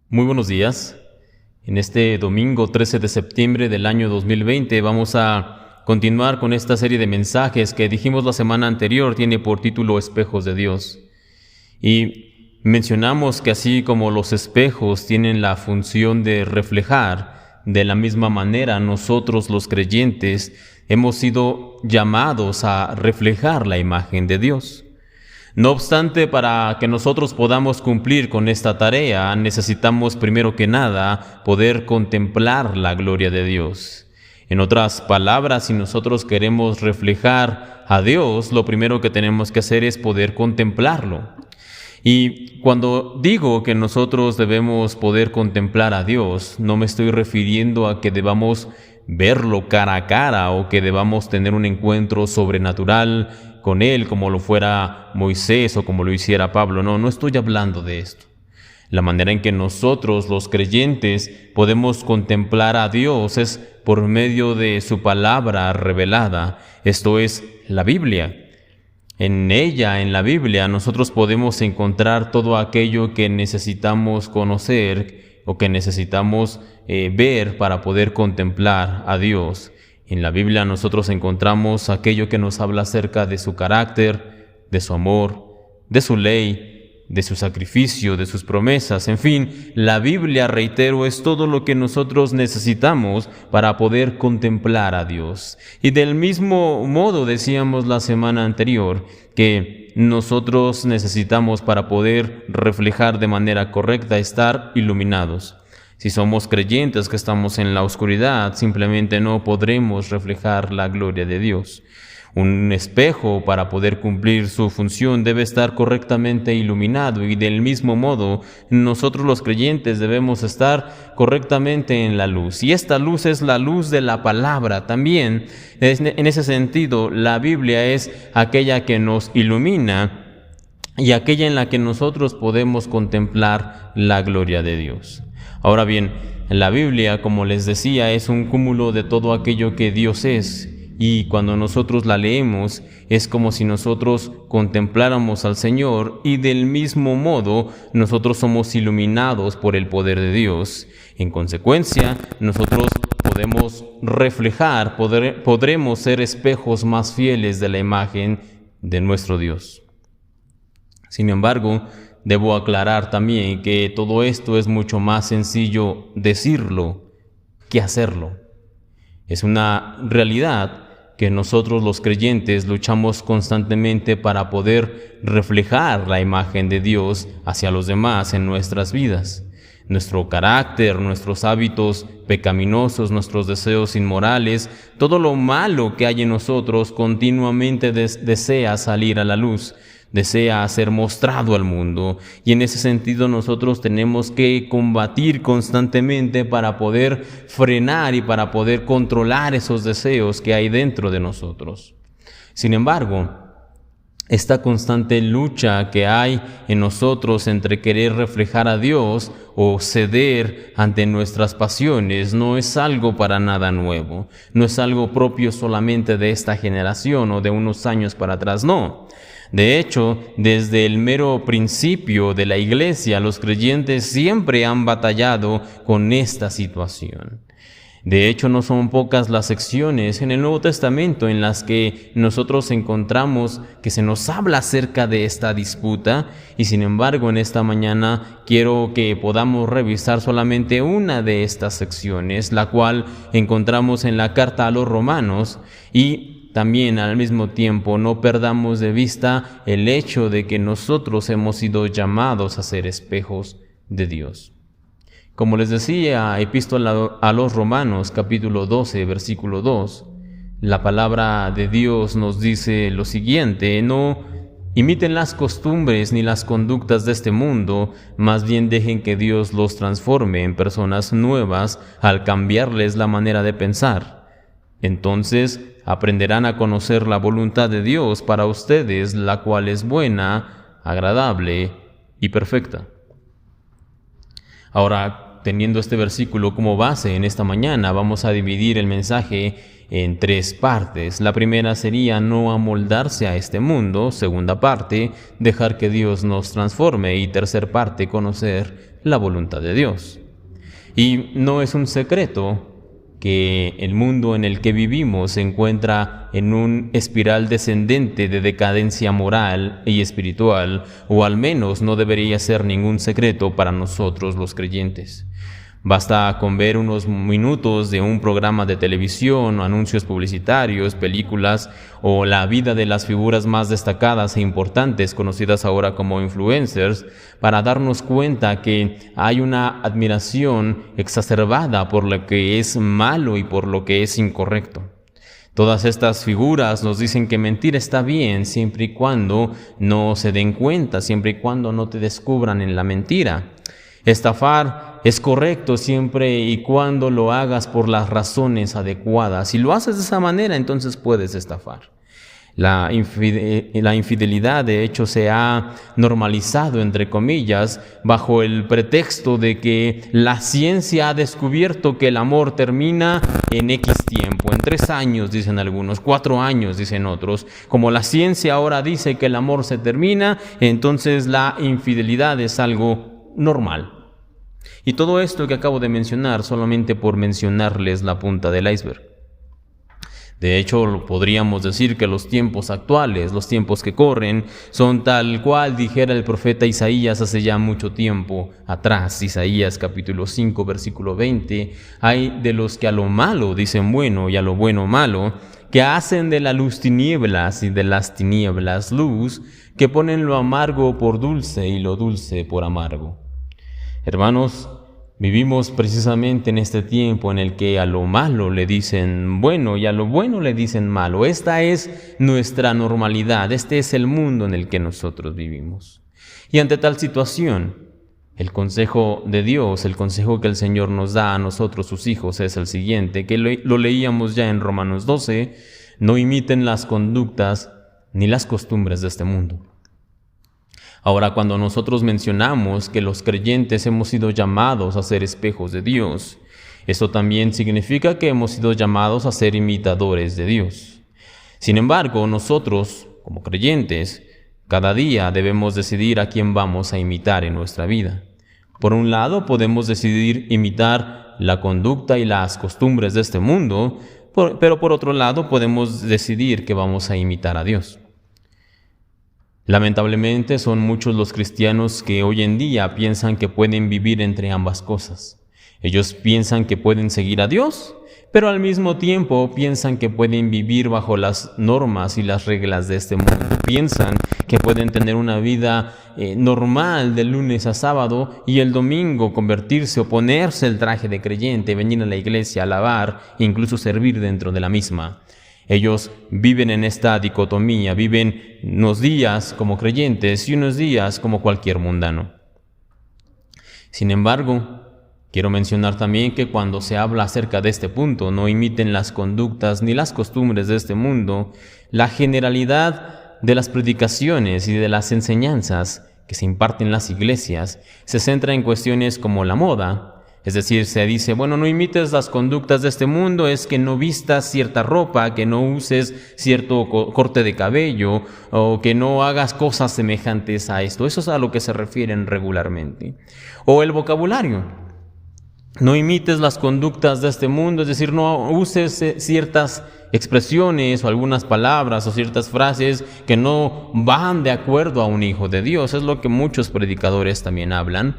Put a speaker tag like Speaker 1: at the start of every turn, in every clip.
Speaker 1: Muy buenos días. En este domingo 13 de septiembre del año 2020 vamos a continuar con esta serie de mensajes que dijimos la semana anterior tiene por título Espejos de Dios. Y mencionamos que así como los espejos tienen la función de reflejar, de la misma manera nosotros los creyentes hemos sido llamados a reflejar la imagen de Dios. No obstante, para que nosotros podamos cumplir con esta tarea, necesitamos primero que nada poder contemplar la gloria de Dios. En otras palabras, si nosotros queremos reflejar a Dios, lo primero que tenemos que hacer es poder contemplarlo. Y cuando digo que nosotros debemos poder contemplar a Dios, no me estoy refiriendo a que debamos verlo cara a cara o que debamos tener un encuentro sobrenatural con Él como lo fuera Moisés o como lo hiciera Pablo. No estoy hablando de esto. La manera en que nosotros, los creyentes, podemos contemplar a Dios es por medio de su palabra revelada, esto es, la Biblia. En ella, en la Biblia, nosotros podemos encontrar todo aquello que necesitamos conocer o que necesitamos ver para poder contemplar a Dios. En la Biblia nosotros encontramos aquello que nos habla acerca de su carácter, de su amor, de su ley, de su sacrificio, de sus promesas. En fin, la Biblia, reitero, es todo lo que nosotros necesitamos para poder contemplar a Dios. Y del mismo modo decíamos la semana anterior que nosotros necesitamos para poder reflejar de manera correcta estar iluminados. Si somos creyentes que estamos en la oscuridad, simplemente no podremos reflejar la gloria de Dios. Un espejo, para poder cumplir su función, debe estar correctamente iluminado, y del mismo modo nosotros los creyentes debemos estar correctamente en la luz. Y esta luz es la luz de la palabra. También, en ese sentido, la Biblia es aquella que nos ilumina y aquella en la que nosotros podemos contemplar la gloria de Dios. Ahora bien, la Biblia, como les decía, es un cúmulo de todo aquello que Dios es. Y cuando nosotros la leemos, es como si nosotros contempláramos al Señor, y del mismo modo nosotros somos iluminados por el poder de Dios. En consecuencia, nosotros podemos reflejar, podremos ser espejos más fieles de la imagen de nuestro Dios. Sin embargo, debo aclarar también que todo esto es mucho más sencillo decirlo que hacerlo. Es una realidad que nosotros los creyentes luchamos constantemente para poder reflejar la imagen de Dios hacia los demás en nuestras vidas. Nuestro carácter, nuestros hábitos pecaminosos, nuestros deseos inmorales, todo lo malo que hay en nosotros continuamente desea salir a la luz, desea ser mostrado al mundo, y en ese sentido nosotros tenemos que combatir constantemente para poder frenar y para poder controlar esos deseos que hay dentro de nosotros. Sin embargo, esta constante lucha que hay en nosotros entre querer reflejar a Dios o ceder ante nuestras pasiones no es algo para nada nuevo, no es algo propio solamente de esta generación o de unos años para atrás, no. De hecho, desde el mero principio de la Iglesia, los creyentes siempre han batallado con esta situación. De hecho, no son pocas las secciones en el Nuevo Testamento en las que nosotros encontramos que se nos habla acerca de esta disputa, y sin embargo en esta mañana quiero que podamos revisar solamente una de estas secciones, la cual encontramos en la carta a los Romanos, y también al mismo tiempo no perdamos de vista el hecho de que nosotros hemos sido llamados a ser espejos de Dios. Como les decía, Epístola a los Romanos, capítulo 12, versículo 2, la palabra de Dios nos dice lo siguiente: no imiten las costumbres ni las conductas de este mundo, más bien dejen que Dios los transforme en personas nuevas al cambiarles la manera de pensar. Entonces aprenderán a conocer la voluntad de Dios para ustedes, la cual es buena, agradable y perfecta. Ahora, teniendo este versículo como base en esta mañana, vamos a dividir el mensaje en 3 partes. La primera sería no amoldarse a este mundo. Segunda parte, dejar que Dios nos transforme. Y tercer parte, conocer la voluntad de Dios. Y no es un secreto que el mundo en el que vivimos se encuentra en un espiral descendente de decadencia moral y espiritual, o al menos no debería ser ningún secreto para nosotros los creyentes. Basta con ver unos minutos de un programa de televisión, anuncios publicitarios, películas o la vida de las figuras más destacadas e importantes, conocidas ahora como influencers, para darnos cuenta que hay una admiración exacerbada por lo que es malo y por lo que es incorrecto. Todas estas figuras nos dicen que mentir está bien siempre y cuando no se den cuenta, siempre y cuando no te descubran en la mentira. Estafar es correcto siempre y cuando lo hagas por las razones adecuadas. Si lo haces de esa manera, entonces puedes estafar. La infidelidad, de hecho, se ha normalizado, entre comillas, bajo el pretexto de que la ciencia ha descubierto que el amor termina en X tiempo, en 3 años, dicen algunos, 4 años, dicen otros. Como la ciencia ahora dice que el amor se termina, entonces la infidelidad es algo normal. Y todo esto que acabo de mencionar solamente por mencionarles la punta del iceberg. De hecho, podríamos decir que los tiempos actuales, los tiempos que corren, son tal cual dijera el profeta Isaías hace ya mucho tiempo atrás. Isaías capítulo 5, versículo 20. Hay de los que a lo malo dicen bueno y a lo bueno malo, que hacen de la luz tinieblas y de las tinieblas luz, que ponen lo amargo por dulce y lo dulce por amargo. Hermanos, vivimos precisamente en este tiempo en el que a lo malo le dicen bueno y a lo bueno le dicen malo. Esta es nuestra normalidad, este es el mundo en el que nosotros vivimos. Y ante tal situación, el consejo de Dios, el consejo que el Señor nos da a nosotros, sus hijos, es el siguiente, que lo leíamos ya en Romanos 12, no imiten las conductas ni las costumbres de este mundo. Ahora, cuando nosotros mencionamos que los creyentes hemos sido llamados a ser espejos de Dios, eso también significa que hemos sido llamados a ser imitadores de Dios. Sin embargo, nosotros, como creyentes, cada día debemos decidir a quién vamos a imitar en nuestra vida. Por un lado, podemos decidir imitar la conducta y las costumbres de este mundo, pero por otro lado, podemos decidir que vamos a imitar a Dios. Lamentablemente son muchos los cristianos que hoy en día piensan que pueden vivir entre ambas cosas. Ellos piensan que pueden seguir a Dios, pero al mismo tiempo piensan que pueden vivir bajo las normas y las reglas de este mundo. Piensan que pueden tener una vida normal de lunes a sábado y el domingo convertirse o ponerse el traje de creyente, venir a la iglesia, alabar e incluso servir dentro de la misma. Ellos viven en esta dicotomía, viven unos días como creyentes y unos días como cualquier mundano. Sin embargo, quiero mencionar también que cuando se habla acerca de este punto, no imiten las conductas ni las costumbres de este mundo, la generalidad de las predicaciones y de las enseñanzas que se imparten en las iglesias se centra en cuestiones como la moda. Es decir, se dice, bueno, no imites las conductas de este mundo, es que no vistas cierta ropa, que no uses cierto corte de cabello o que no hagas cosas semejantes a esto. Eso es a lo que se refieren regularmente. O el vocabulario. No imites las conductas de este mundo, es decir, no uses ciertas expresiones o algunas palabras o ciertas frases que no van de acuerdo a un hijo de Dios. Es lo que muchos predicadores también hablan.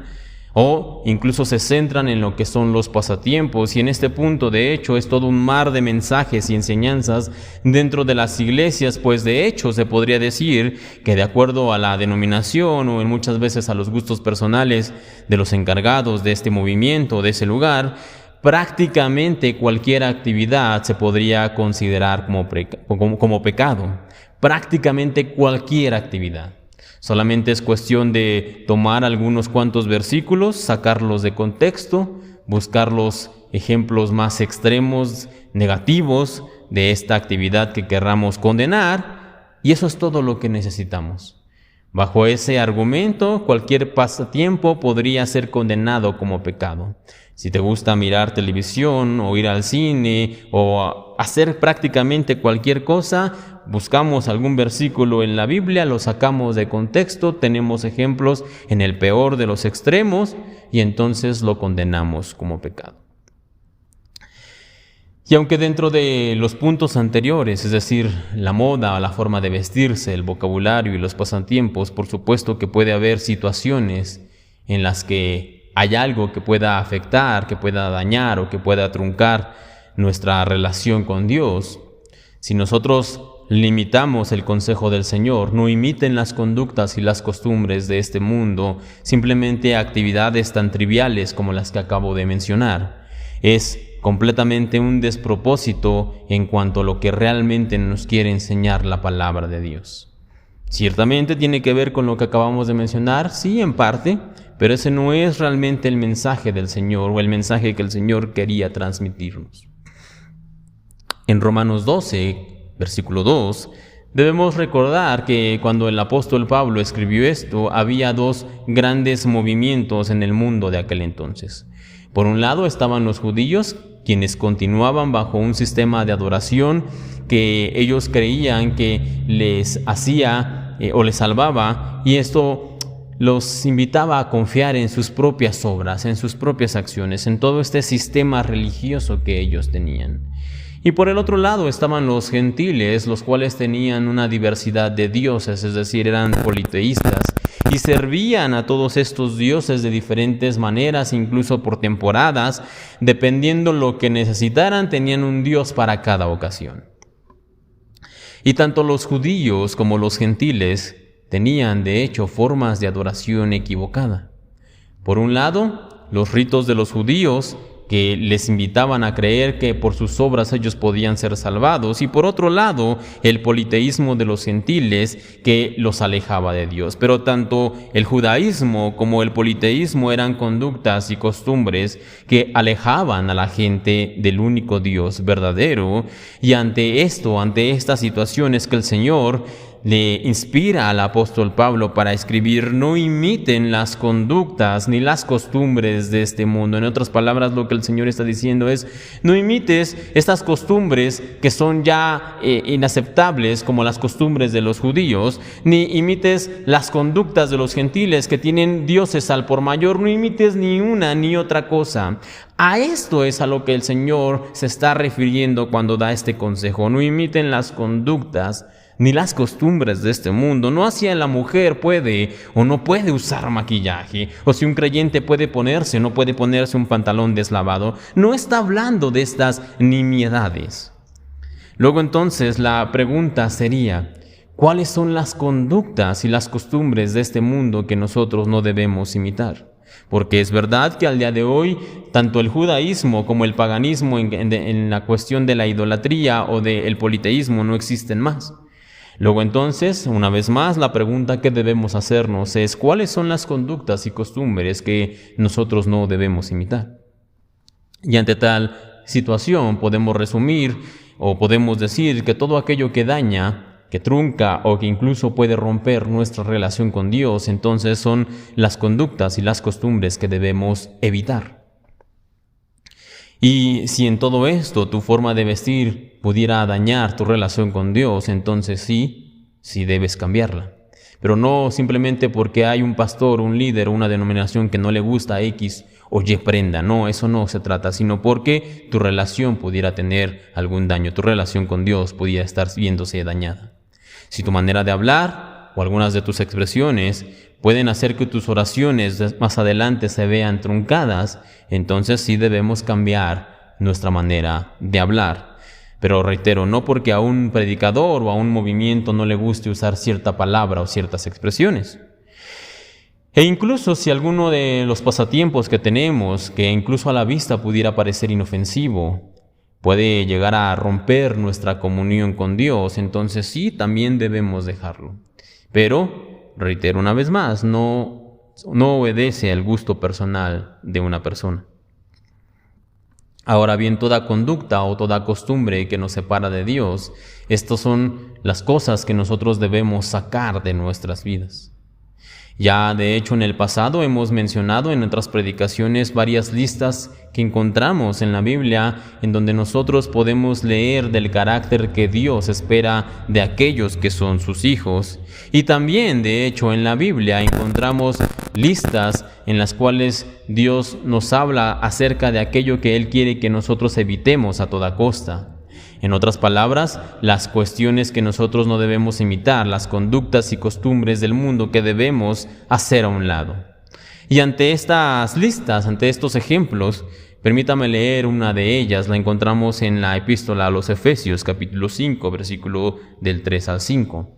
Speaker 1: O incluso se centran en lo que son los pasatiempos, y en este punto de hecho es todo un mar de mensajes y enseñanzas dentro de las iglesias, pues de hecho se podría decir que de acuerdo a la denominación o en muchas veces a los gustos personales de los encargados de este movimiento, de ese lugar, prácticamente cualquier actividad se podría considerar como pecado, prácticamente cualquier actividad. Solamente es cuestión de tomar algunos cuantos versículos, sacarlos de contexto, buscar los ejemplos más extremos, negativos de esta actividad que querramos condenar, y eso es todo lo que necesitamos. Bajo ese argumento, cualquier pasatiempo podría ser condenado como pecado. Si te gusta mirar televisión o ir al cine o hacer prácticamente cualquier cosa, buscamos algún versículo en la Biblia, lo sacamos de contexto, tenemos ejemplos en el peor de los extremos y entonces lo condenamos como pecado. Y aunque dentro de los puntos anteriores, es decir, la moda, la forma de vestirse, el vocabulario y los pasatiempos, por supuesto que puede haber situaciones en las que hay algo que pueda afectar, que pueda dañar o que pueda truncar nuestra relación con Dios. Si nosotros limitamos el consejo del Señor, no imiten las conductas y las costumbres de este mundo, simplemente actividades tan triviales como las que acabo de mencionar. Es completamente un despropósito en cuanto a lo que realmente nos quiere enseñar la palabra de Dios. Ciertamente tiene que ver con lo que acabamos de mencionar, sí, en parte, pero ese no es realmente el mensaje del Señor o el mensaje que el Señor quería transmitirnos. En Romanos 12, versículo 2, debemos recordar que cuando el apóstol Pablo escribió esto, había dos grandes movimientos en el mundo de aquel entonces. Por un lado estaban los judíos, quienes continuaban bajo un sistema de adoración que ellos creían que les hacía o les salvaba, y esto los invitaba a confiar en sus propias obras, en sus propias acciones, en todo este sistema religioso que ellos tenían. Y por el otro lado estaban los gentiles, los cuales tenían una diversidad de dioses, es decir, eran politeístas, y servían a todos estos dioses de diferentes maneras, incluso por temporadas, dependiendo lo que necesitaran, tenían un dios para cada ocasión. Y tanto los judíos como los gentiles tenían, de hecho, formas de adoración equivocada. Por un lado, los ritos de los judíos, que les invitaban a creer que por sus obras ellos podían ser salvados, y por otro lado, el politeísmo de los gentiles, que los alejaba de Dios. Pero tanto el judaísmo como el politeísmo eran conductas y costumbres que alejaban a la gente del único Dios verdadero, y ante estas situaciones que el Señor le inspira al apóstol Pablo para escribir: no imiten las conductas ni las costumbres de este mundo. En otras palabras, lo que el Señor está diciendo es: no imites estas costumbres que son ya inaceptables, como las costumbres de los judíos, ni imites las conductas de los gentiles que tienen dioses al por mayor. No imites ni una ni otra cosa. A esto es a lo que el Señor se está refiriendo cuando da este consejo: no imiten las conductas ni las costumbres de este mundo. No así la mujer puede o no puede usar maquillaje, o si un creyente puede ponerse o no puede ponerse un pantalón deslavado. No está hablando de estas nimiedades. Luego entonces la pregunta sería: ¿cuáles son las conductas y las costumbres de este mundo que nosotros no debemos imitar? Porque es verdad que al día de hoy, tanto el judaísmo como el paganismo en la cuestión de la idolatría o del politeísmo no existen más. Luego entonces, una vez más, la pregunta que debemos hacernos es: ¿cuáles son las conductas y costumbres que nosotros no debemos imitar? Y ante tal situación podemos resumir o podemos decir que todo aquello que daña, que trunca o que incluso puede romper nuestra relación con Dios, entonces son las conductas y las costumbres que debemos evitar. Y si en todo esto tu forma de vestir pudiera dañar tu relación con Dios, entonces sí debes cambiarla. Pero no simplemente porque hay un pastor, un líder o una denominación que no le gusta X o Y prenda. No, eso no se trata, sino porque tu relación pudiera tener algún daño. Tu relación con Dios pudiera estar viéndose dañada. Si tu manera de hablar o algunas de tus expresiones pueden hacer que tus oraciones más adelante se vean truncadas, entonces sí debemos cambiar nuestra manera de hablar. Pero reitero, no porque a un predicador o a un movimiento no le guste usar cierta palabra o ciertas expresiones. E incluso si alguno de los pasatiempos que tenemos, que incluso a la vista pudiera parecer inofensivo, puede llegar a romper nuestra comunión con Dios, entonces sí, también debemos dejarlo. Pero, reitero una vez más, no obedece al gusto personal de una persona. Ahora bien, toda conducta o toda costumbre que nos separa de Dios, estas son las cosas que nosotros debemos sacar de nuestras vidas. Ya de hecho en el pasado hemos mencionado en otras predicaciones varias listas que encontramos en la Biblia en donde nosotros podemos leer del carácter que Dios espera de aquellos que son sus hijos. Y también de hecho en la Biblia encontramos listas en las cuales Dios nos habla acerca de aquello que Él quiere que nosotros evitemos a toda costa. En otras palabras, las cuestiones que nosotros no debemos imitar, las conductas y costumbres del mundo que debemos hacer a un lado. Y ante estas listas, ante estos ejemplos, permítame leer una de ellas. La encontramos en la epístola a los Efesios, capítulo 5, versículo del 3 al 5.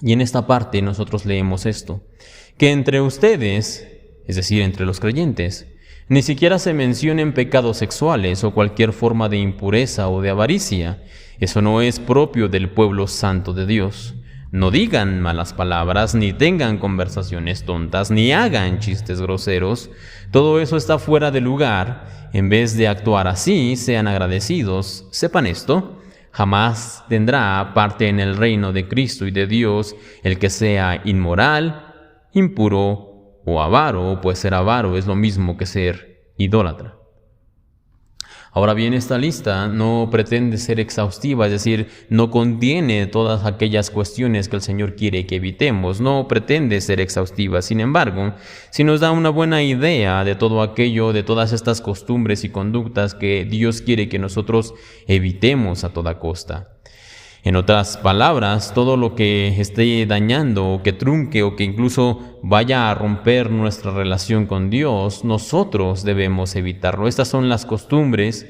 Speaker 1: Y en esta parte nosotros leemos esto: que entre ustedes, es decir, entre los creyentes, ni siquiera se mencionen pecados sexuales o cualquier forma de impureza o de avaricia. Eso no es propio del pueblo santo de Dios. No digan malas palabras, ni tengan conversaciones tontas, ni hagan chistes groseros. Todo eso está fuera de lugar. En vez de actuar así, sean agradecidos. Sepan esto: jamás tendrá parte en el reino de Cristo y de Dios el que sea inmoral, impuro o avaro, pues ser avaro es lo mismo que ser idólatra. Ahora bien, esta lista no pretende ser exhaustiva, es decir, no contiene todas aquellas cuestiones que el Señor quiere que evitemos, no pretende ser exhaustiva. Sin embargo, sí nos da una buena idea de todo aquello, de todas estas costumbres y conductas que Dios quiere que nosotros evitemos a toda costa. En otras palabras, todo lo que esté dañando o que trunque o que incluso vaya a romper nuestra relación con Dios, nosotros debemos evitarlo. Estas son las costumbres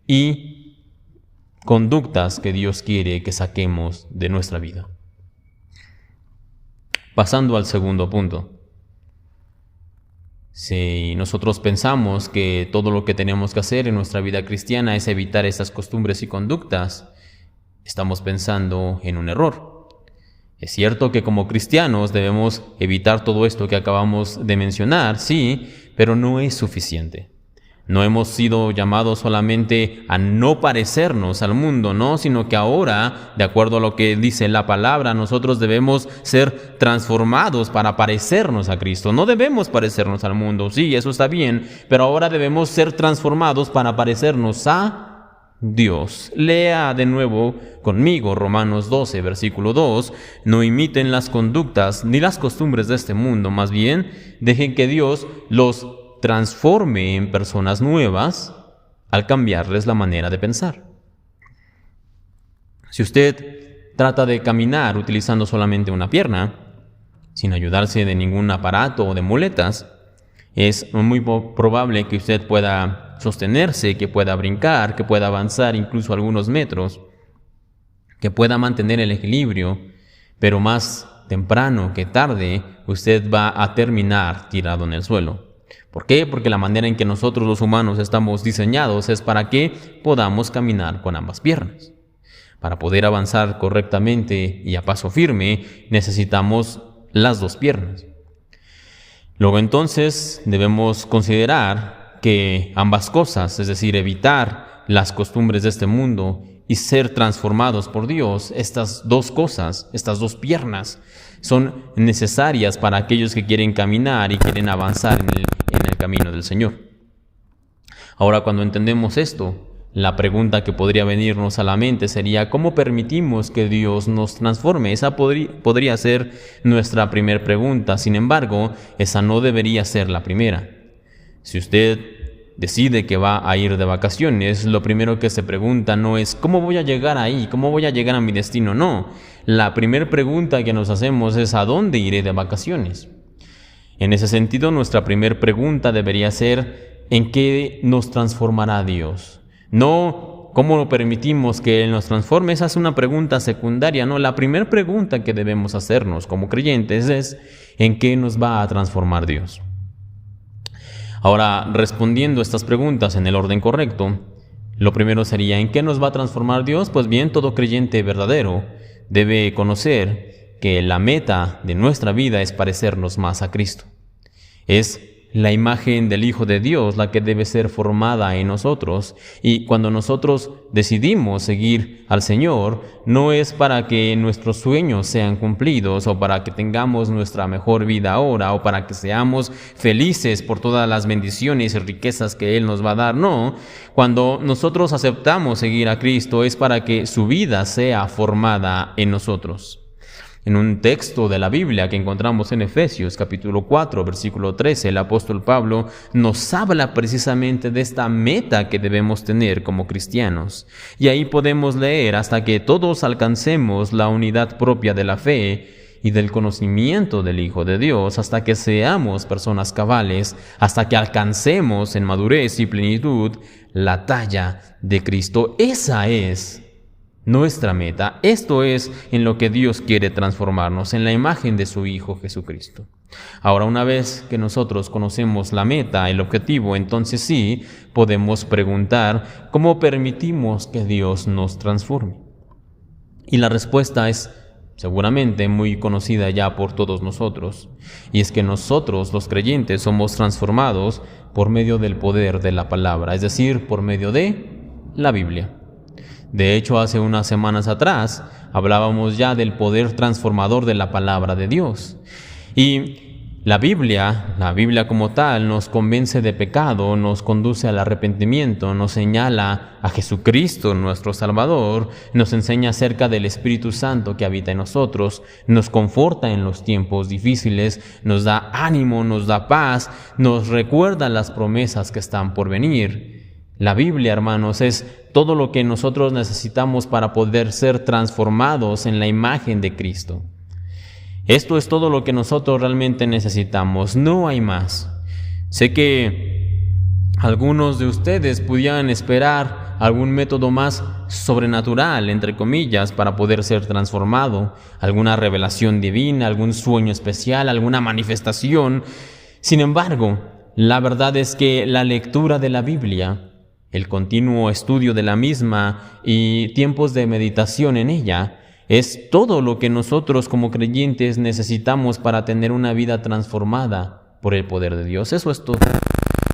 Speaker 1: y conductas que Dios quiere que saquemos de nuestra vida. Pasando al segundo punto. Si nosotros pensamos que todo lo que tenemos que hacer en nuestra vida cristiana es evitar estas costumbres y conductas, estamos pensando en un error. Es cierto que como cristianos debemos evitar todo esto que acabamos de mencionar, sí, pero no es suficiente. No hemos sido llamados solamente a no parecernos al mundo, no, sino que ahora, de acuerdo a lo que dice la palabra, nosotros debemos ser transformados para parecernos a Cristo. No debemos parecernos al mundo, sí, eso está bien, pero ahora debemos ser transformados para parecernos a Dios. Lea de nuevo conmigo Romanos 12, versículo 2. No imiten las conductas ni las costumbres de este mundo, más bien dejen que Dios los transforme en personas nuevas al cambiarles la manera de pensar. Si usted trata de caminar utilizando solamente una pierna, sin ayudarse de ningún aparato o de muletas, es muy probable que usted pueda sostenerse, que pueda brincar, que pueda avanzar incluso algunos metros, que pueda mantener el equilibrio, pero más temprano que tarde usted va a terminar tirado en el suelo. ¿Por qué? Porque la manera en que nosotros los humanos estamos diseñados es para que podamos caminar con ambas piernas. Para poder avanzar correctamente y a paso firme, necesitamos las dos piernas. Luego entonces debemos considerar que ambas cosas, es decir, evitar las costumbres de este mundo y ser transformados por Dios, estas dos cosas, estas dos piernas, son necesarias para aquellos que quieren caminar y quieren avanzar en el camino del Señor. Ahora, cuando entendemos esto, la pregunta que podría venirnos a la mente sería: ¿cómo permitimos que Dios nos transforme? Esa podría ser nuestra primera pregunta. Sin embargo, esa no debería ser la primera. Si usted decide que va a ir de vacaciones, lo primero que se pregunta no es ¿cómo voy a llegar ahí? ¿Cómo voy a llegar a mi destino? No. La primera pregunta que nos hacemos es ¿a dónde iré de vacaciones? En ese sentido, nuestra primera pregunta debería ser ¿en qué nos transformará Dios? No, ¿cómo permitimos que Él nos transforme? Esa es una pregunta secundaria, no. La primera pregunta que debemos hacernos como creyentes es ¿en qué nos va a transformar Dios? Ahora, respondiendo estas preguntas en el orden correcto, lo primero sería ¿en qué nos va a transformar Dios? Pues bien, todo creyente verdadero debe conocer que la meta de nuestra vida es parecernos más a Cristo. Es la imagen del Hijo de Dios la que debe ser formada en nosotros. Y cuando nosotros decidimos seguir al Señor, no es para que nuestros sueños sean cumplidos o para que tengamos nuestra mejor vida ahora o para que seamos felices por todas las bendiciones y riquezas que Él nos va a dar. No, cuando nosotros aceptamos seguir a Cristo es para que su vida sea formada en nosotros. En un texto de la Biblia que encontramos en Efesios capítulo 4, versículo 13, el apóstol Pablo nos habla precisamente de esta meta que debemos tener como cristianos. Y ahí podemos leer: hasta que todos alcancemos la unidad propia de la fe y del conocimiento del Hijo de Dios, hasta que seamos personas cabales, hasta que alcancemos en madurez y plenitud la talla de Cristo. Esa es nuestra meta. Esto es en lo que Dios quiere transformarnos, en la imagen de su Hijo Jesucristo. Ahora, una vez que nosotros conocemos la meta, el objetivo, entonces sí podemos preguntar: ¿cómo permitimos que Dios nos transforme? Y la respuesta es seguramente muy conocida ya por todos nosotros, y es que nosotros, los creyentes, somos transformados por medio del poder de la palabra, es decir, por medio de la Biblia. De hecho, hace unas semanas atrás hablábamos ya del poder transformador de la palabra de Dios. Y la Biblia como tal, nos convence de pecado, nos conduce al arrepentimiento, nos señala a Jesucristo, nuestro Salvador, nos enseña acerca del Espíritu Santo que habita en nosotros, nos conforta en los tiempos difíciles, nos da ánimo, nos da paz, nos recuerda las promesas que están por venir. La Biblia, hermanos, es todo lo que nosotros necesitamos para poder ser transformados en la imagen de Cristo. Esto es todo lo que nosotros realmente necesitamos, no hay más. Sé que algunos de ustedes pudieran esperar algún método más sobrenatural, entre comillas, para poder ser transformado, alguna revelación divina, algún sueño especial, alguna manifestación. Sin embargo, la verdad es que la lectura de la Biblia, el continuo estudio de la misma y tiempos de meditación en ella es todo lo que nosotros como creyentes necesitamos para tener una vida transformada por el poder de Dios. Eso es todo.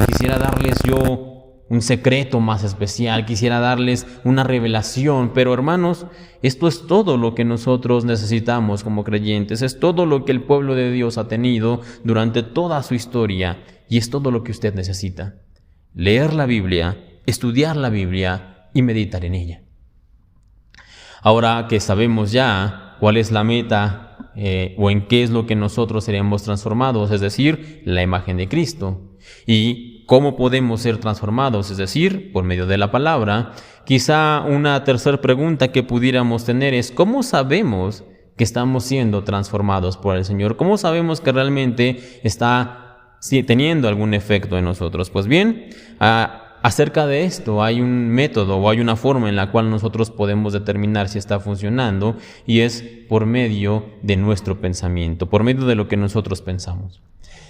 Speaker 1: Quisiera darles yo un secreto más especial, quisiera darles una revelación, pero hermanos, esto es todo lo que nosotros necesitamos como creyentes, es todo lo que el pueblo de Dios ha tenido durante toda su historia y es todo lo que usted necesita. Leer la Biblia, estudiar la Biblia y meditar en ella. Ahora que sabemos ya cuál es la meta o en qué es lo que nosotros seremos transformados, es decir, la imagen de Cristo, y cómo podemos ser transformados, es decir, por medio de la palabra, quizá una tercera pregunta que pudiéramos tener es: ¿cómo sabemos que estamos siendo transformados por el Señor? ¿Cómo sabemos que realmente está teniendo algún efecto en nosotros? Pues bien, acerca de esto hay un método o hay una forma en la cual nosotros podemos determinar si está funcionando, y es por medio de nuestro pensamiento, por medio de lo que nosotros pensamos.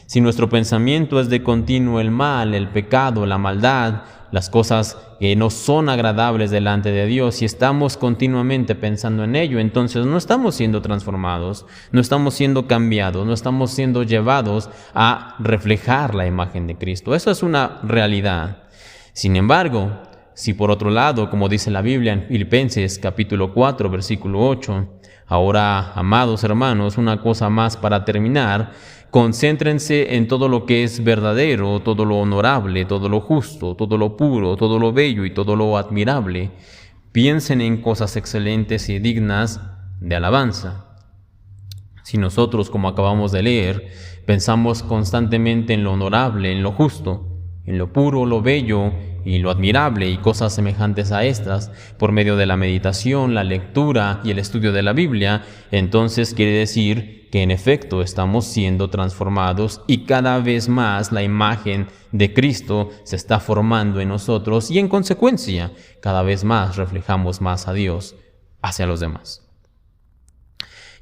Speaker 1: Si nuestro pensamiento es de continuo el mal, el pecado, la maldad, las cosas que no son agradables delante de Dios, si estamos continuamente pensando en ello, entonces no estamos siendo transformados, no estamos siendo cambiados, no estamos siendo llevados a reflejar la imagen de Cristo. Eso es una realidad. Sin embargo, si por otro lado, como dice la Biblia en Filipenses capítulo 4, versículo 8, ahora, amados hermanos, una cosa más para terminar: concéntrense en todo lo que es verdadero, todo lo honorable, todo lo justo, todo lo puro, todo lo bello y todo lo admirable. Piensen en cosas excelentes y dignas de alabanza. Si nosotros, como acabamos de leer, pensamos constantemente en lo honorable, en lo justo, en lo puro, lo bello y lo admirable y cosas semejantes a estas, por medio de la meditación, la lectura y el estudio de la Biblia, entonces quiere decir que en efecto estamos siendo transformados y cada vez más la imagen de Cristo se está formando en nosotros y en consecuencia cada vez más reflejamos más a Dios hacia los demás.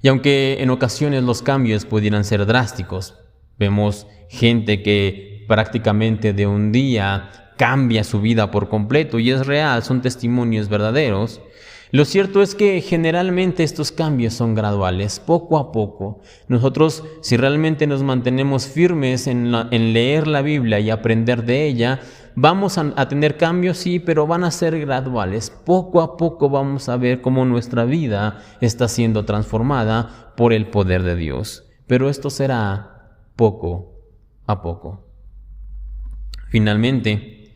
Speaker 1: Y aunque en ocasiones los cambios pudieran ser drásticos, vemos gente que prácticamente de un día cambia su vida por completo, y es real, son testimonios verdaderos. Lo cierto es que generalmente estos cambios son graduales, poco a poco. Nosotros, si realmente nos mantenemos firmes en leer la Biblia y aprender de ella, vamos a tener cambios, sí, pero van a ser graduales. Poco a poco vamos a ver cómo nuestra vida está siendo transformada por el poder de Dios. Pero esto será poco a poco. Finalmente,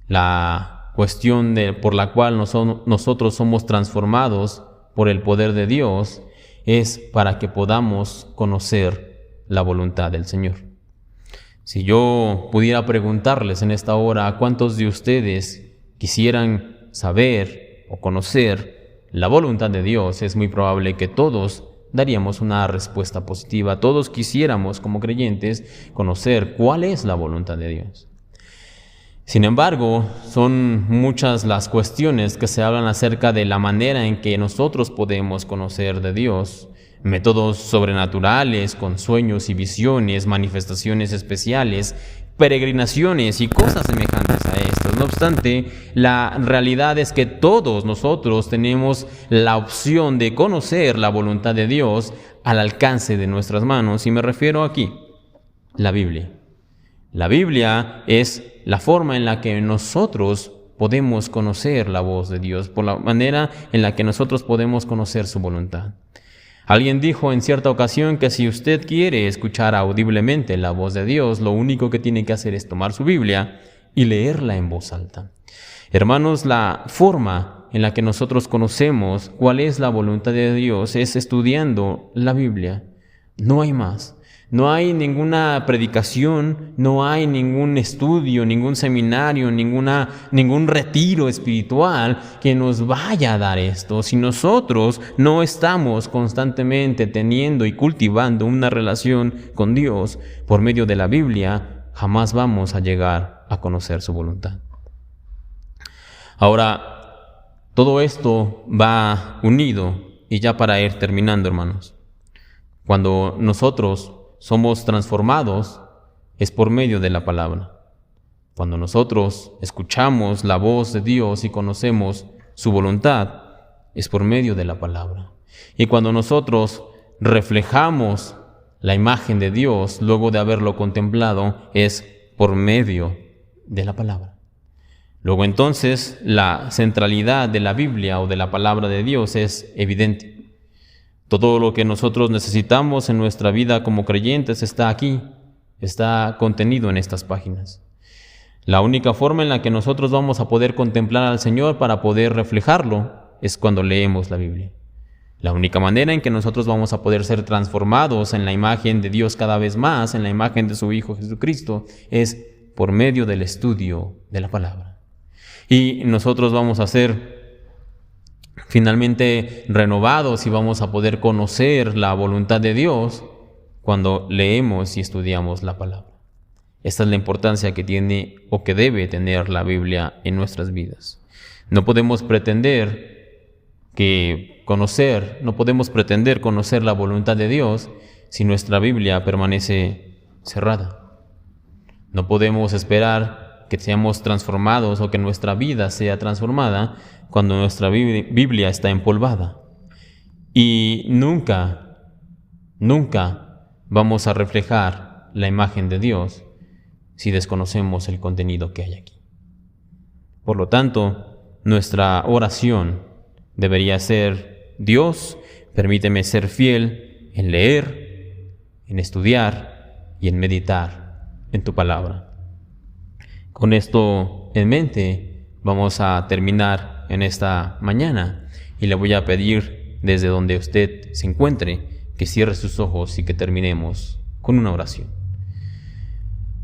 Speaker 1: la cuestión por la cual nosotros somos transformados por el poder de Dios es para que podamos conocer la voluntad del Señor. Si yo pudiera preguntarles en esta hora a cuántos de ustedes quisieran saber o conocer la voluntad de Dios, es muy probable que todos daríamos una respuesta positiva. Todos quisiéramos, como creyentes, conocer cuál es la voluntad de Dios. Sin embargo, son muchas las cuestiones que se hablan acerca de la manera en que nosotros podemos conocer de Dios. Métodos sobrenaturales, con sueños y visiones, manifestaciones especiales, peregrinaciones y cosas semejantes a esto. No obstante, la realidad es que todos nosotros tenemos la opción de conocer la voluntad de Dios al alcance de nuestras manos, y me refiero aquí, la Biblia. La Biblia es la forma en la que nosotros podemos conocer la voz de Dios, por la manera en la que nosotros podemos conocer su voluntad. Alguien dijo en cierta ocasión que si usted quiere escuchar audiblemente la voz de Dios, lo único que tiene que hacer es tomar su Biblia y leerla en voz alta. Hermanos, la forma en la que nosotros conocemos cuál es la voluntad de Dios es estudiando la Biblia. No hay más. No hay ninguna predicación, no hay ningún estudio, ningún seminario, ningún retiro espiritual que nos vaya a dar esto. Si nosotros no estamos constantemente teniendo y cultivando una relación con Dios por medio de la Biblia, jamás vamos a llegar a conocer su voluntad. Ahora, todo esto va unido, y ya para ir terminando, hermanos. Cuando nosotros somos transformados es por medio de la palabra. Cuando nosotros escuchamos la voz de Dios y conocemos su voluntad, es por medio de la palabra. Y cuando nosotros reflejamos la imagen de Dios luego de haberlo contemplado, es por medio de la palabra. Luego entonces la centralidad de la Biblia o de la palabra de Dios es evidente. Todo lo que nosotros necesitamos en nuestra vida como creyentes está aquí, está contenido en estas páginas. La única forma en la que nosotros vamos a poder contemplar al Señor para poder reflejarlo es cuando leemos la Biblia. La única manera en que nosotros vamos a poder ser transformados en la imagen de Dios cada vez más, en la imagen de su Hijo Jesucristo, es por medio del estudio de la palabra. Y nosotros vamos a ser finalmente renovados y vamos a poder conocer la voluntad de Dios cuando leemos y estudiamos la palabra. Esta es la importancia que tiene o que debe tener la Biblia en nuestras vidas. No podemos pretender conocer la voluntad de Dios si nuestra Biblia permanece cerrada. No podemos esperar que seamos transformados o que nuestra vida sea transformada cuando nuestra Biblia está empolvada. Y nunca vamos a reflejar la imagen de Dios si desconocemos el contenido que hay aquí. Por lo tanto, nuestra oración debería ser: Dios, permíteme ser fiel en leer, en estudiar y en meditar en tu palabra. Con esto en mente, vamos a terminar en esta mañana y le voy a pedir desde donde usted se encuentre que cierre sus ojos y que terminemos con una oración.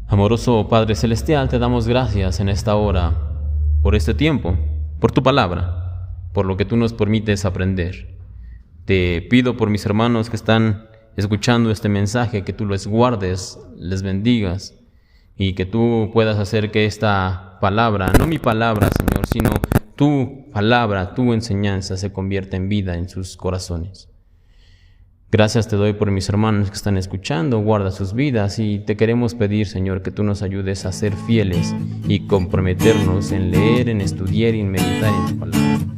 Speaker 1: Amoroso Padre Celestial, te damos gracias en esta hora por este tiempo, por tu palabra, por lo que tú nos permites aprender. Te pido por mis hermanos que están escuchando este mensaje, que tú les guardes, les bendigas, y que tú puedas hacer que esta palabra, no mi palabra, Señor, sino tu palabra, tu enseñanza se convierta en vida en sus corazones. Gracias te doy por mis hermanos que están escuchando, guarda sus vidas, y te queremos pedir, Señor, que tú nos ayudes a ser fieles y comprometernos en leer, en estudiar y en meditar en tu palabra.